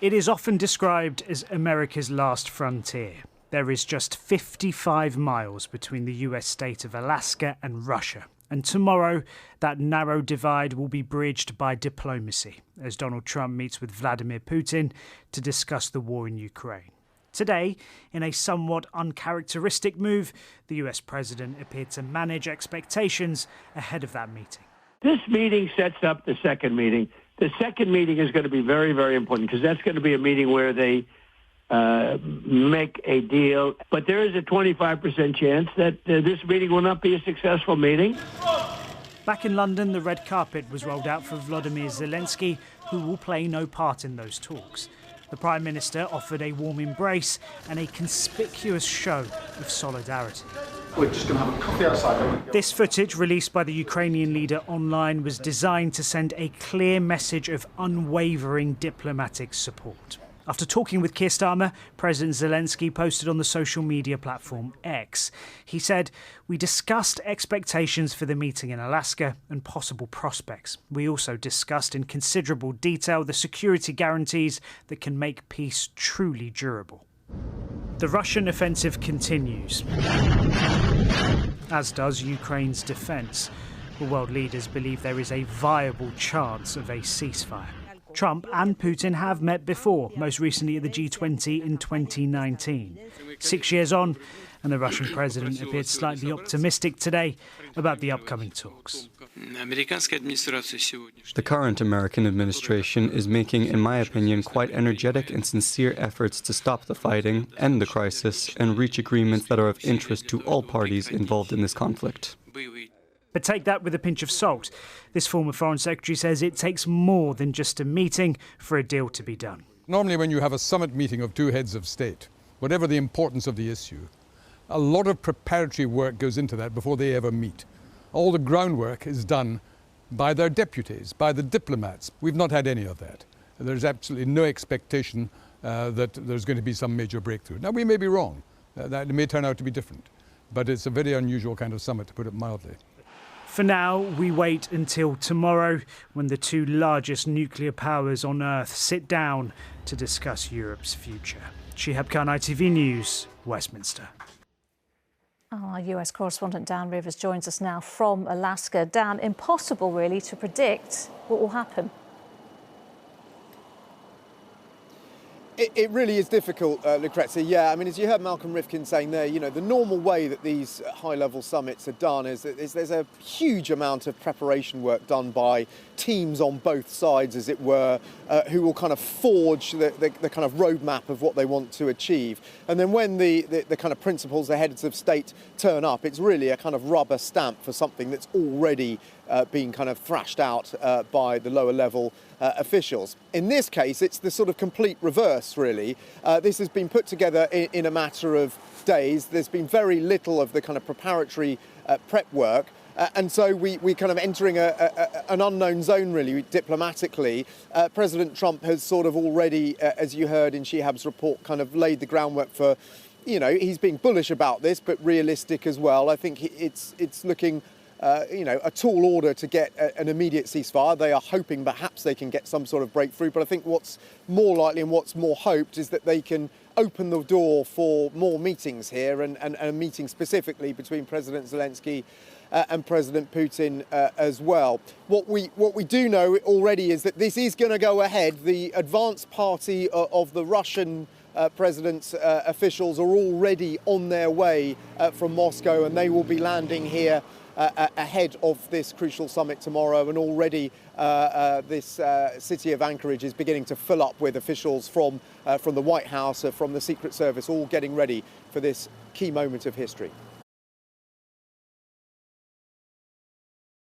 It is often described as America's last frontier. There is just 55 miles between the US state of Alaska and Russia. And tomorrow, that narrow divide will be bridged by diplomacy, as Donald Trump meets with Vladimir Putin to discuss the war in Ukraine. Today, in a somewhat uncharacteristic move, the US president appeared to manage expectations ahead of that meeting. This meeting sets up the second meeting. The second meeting is going to be very, very important because that's going to be a meeting where they make a deal. But there is a 25% chance that this meeting will not be a successful meeting. Back in London, the red carpet was rolled out for Volodymyr Zelenskyy, who will play no part in those talks. The Prime Minister offered a warm embrace and a conspicuous show of solidarity. We're just going to have a coffee outside. This footage, released by the Ukrainian leader online, was designed to send a clear message of unwavering diplomatic support. After talking with Keir Starmer, President Zelenskyy posted on the social media platform X. He said, "We discussed expectations for the meeting in Alaska and possible prospects. We also discussed in considerable detail the security guarantees that can make peace truly durable." The Russian offensive continues, as does Ukraine's defence. The world leaders believe there is a viable chance of a ceasefire. Trump and Putin have met before, most recently at the G20 in 2019. 6 years on, and the Russian president appeared slightly optimistic today about the upcoming talks. The current American administration is making, in my opinion, quite energetic and sincere efforts to stop the fighting, end the crisis, and reach agreements that are of interest to all parties involved in this conflict. But take that with a pinch of salt. This former Foreign Secretary says it takes more than just a meeting for a deal to be done. Normally when you have a summit meeting of two heads of state, whatever the importance of the issue, a lot of preparatory work goes into that before they ever meet. All the groundwork is done by their deputies, by the diplomats. We've not had any of that. There's absolutely no expectation that there's going to be some major breakthrough. Now, we may be wrong. That may turn out to be different. But it's a very unusual kind of summit, to put it mildly. For now, we wait until tomorrow when the two largest nuclear powers on Earth sit down to discuss Europe's future. Shihab Khan, ITV News, Westminster. Our US correspondent Dan Rivers joins us now from Alaska. Dan, impossible really to predict what will happen. It really is difficult, Lucrezia. Yeah, I mean, as you heard Malcolm Rifkin saying there, you know, the normal way that these high-level summits are done is there's a huge amount of preparation work done by teams on both sides, as it were, who will kind of forge the kind of roadmap of what they want to achieve. And then when the kind of principals, the heads of state turn up, it's really a kind of rubber stamp for something that's already being kind of thrashed out by the lower level officials. In this case, it's the sort of complete reverse, really. This has been put together in a matter of days. There's been very little of the kind of preparatory prep work. And so we're kind of entering an unknown zone, really, diplomatically. President Trump has sort of already, as you heard in Shihab's report, kind of laid the groundwork for, you know, he's being bullish about this, but realistic as well. I think it's looking you know, a tall order to get an immediate ceasefire. They are hoping perhaps they can get some sort of breakthrough, but I think what's more likely and what's more hoped is that they can open the door for more meetings here and a meeting specifically between President Zelenskyy and President Putin as well. What we do know already is that this is going to go ahead. The advance party of the Russian president's officials are already on their way from Moscow, and they will be landing here ahead of this crucial summit tomorrow, and already this city of Anchorage is beginning to fill up with officials from the White House, from the Secret Service, all getting ready for this key moment of history.